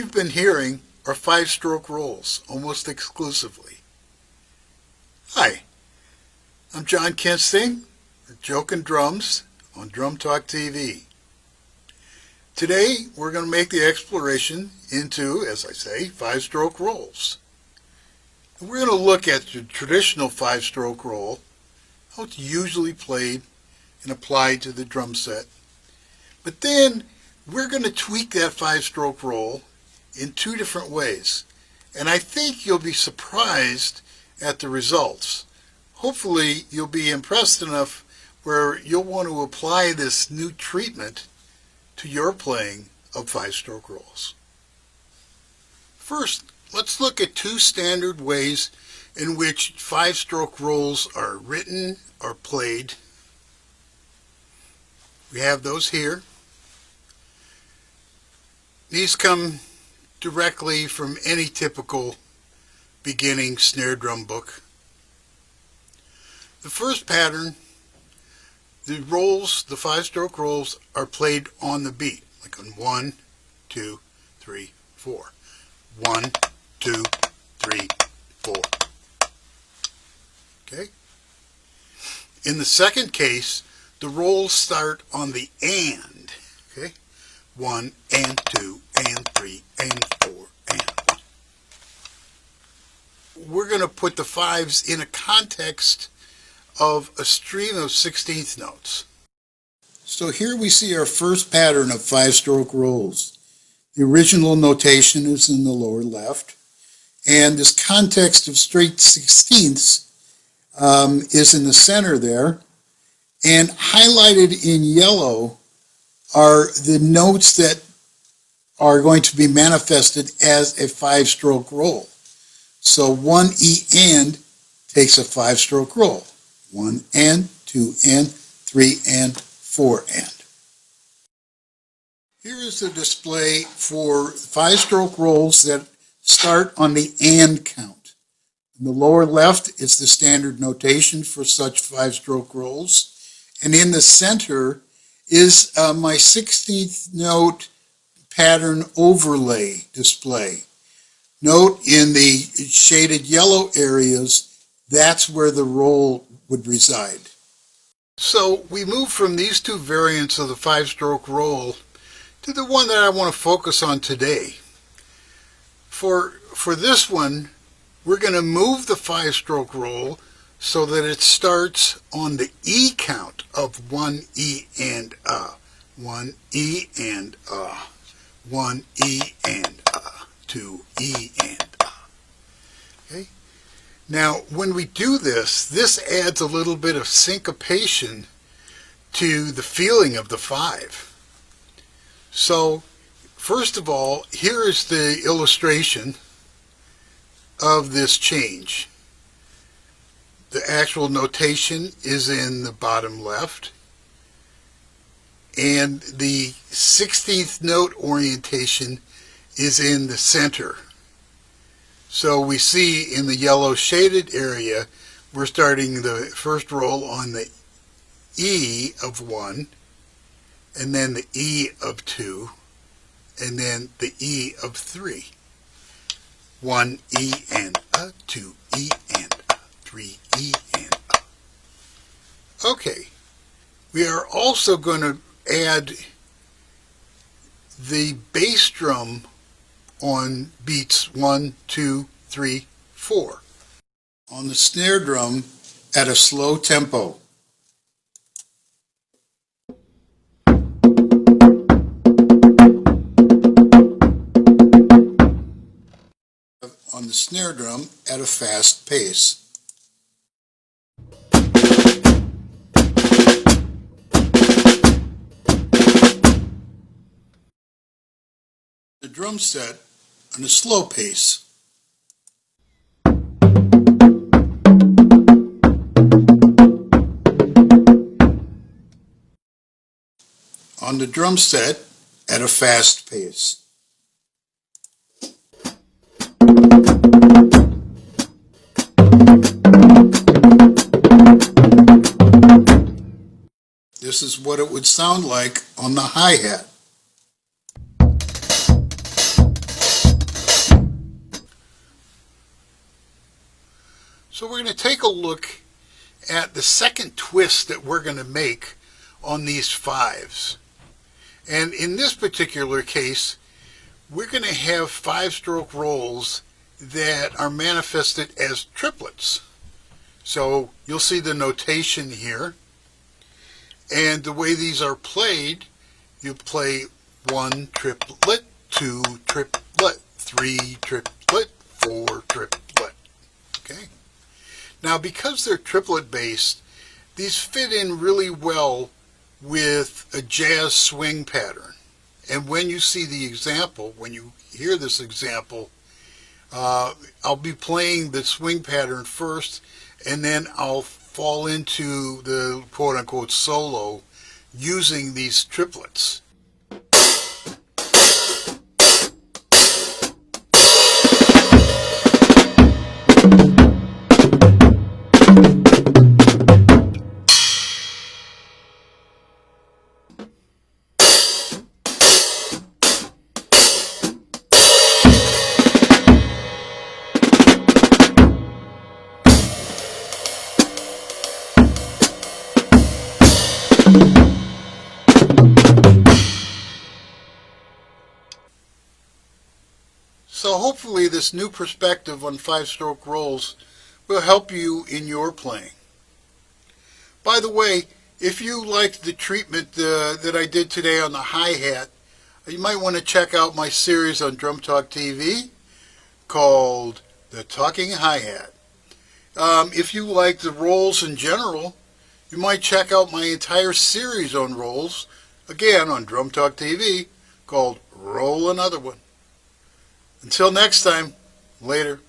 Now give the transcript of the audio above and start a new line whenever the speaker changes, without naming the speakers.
you've been hearing are 5-stroke rolls, almost exclusively. Hi, I'm Jon Kinsting, JoKin Drums on Drum Talk TV. Today, we're going to make the exploration into, as I say, 5-stroke rolls. And we're going to look at the traditional 5-stroke roll, how it's usually played and applied to the drum set. But then, we're going to tweak that 5-stroke roll in 2 different ways. And I think you'll be surprised at the results. Hopefully, you'll be impressed enough where you'll want to apply this new treatment to your playing of 5-stroke rolls. First, let's look at 2 standard ways in which 5-stroke rolls are written or played. We have those here. These come directly from any typical beginning snare drum book. The first pattern, the rolls, the 5-stroke rolls, are played on the beat, like on 1, 2, 3, 4. 1, 2, 3, 4. Okay? In the second case, the rolls start on the and. Okay? 1 and 2 and 3 and 4 and 1. We're going to put the 5s in a context of a stream of 16th notes. So here we see our first pattern of 5-stroke rolls. The original notation is in the lower left, and this context of straight 16ths is in the center there, and highlighted in yellow are the notes that are going to be manifested as a 5-stroke roll. So 1 E and takes a 5-stroke roll. 1 and, 2 and, 3 and, 4 and. Here is the display for 5-stroke rolls that start on the and count. In the lower left is the standard notation for such 5-stroke rolls. And in the center is my 16th note pattern overlay display. Note in the shaded yellow areas, that's where the roll would reside. So we move from these 2 variants of the 5-stroke roll to the one that I want to focus on today. For this one, we're going to move the 5-stroke roll so that it starts on the E count of 1 E and 1 E and 1 E and 2 E and Okay? Now, when we do this, this adds a little bit of syncopation to the feeling of the 5. So, first of all, here is the illustration of this change. The actual notation is in the bottom left, and the 16th note orientation is in the center. So we see in the yellow shaded area, we're starting the first roll on the E of 1, and then the E of 2, and then the E of 3. 1 E and 2 E and 3 E and Okay, we are also going to add the bass drum on beats 1, 2, 3, 4 on the snare drum at a slow tempo. On the snare drum at a fast pace. The drum set on a slow pace. On the drum set at a fast pace. This is what it would sound like on the hi-hat. So we're going to take a look at the second twist that we're going to make on these fives. And in this particular case, we're going to have 5-stroke rolls that are manifested as triplets. So you'll see the notation here. And the way these are played, you play 1 triplet, 2 triplet, 3 triplet, 4 triplet. Okay? Now, because they're triplet based, these fit in really well with a jazz swing pattern. And when you see the example, when you hear this example, I'll be playing the swing pattern first, and then I'll fall into the quote-unquote solo using these triplets. So hopefully this new perspective on 5-stroke rolls will help you in your playing. By the way, if you liked the treatment that I did today on the hi-hat, you might want to check out my series on Drum Talk TV called The Talking Hi-Hat. If you like the rolls in general, you might check out my entire series on rolls, again on Drum Talk TV, called Roll Another One. Until next time, later.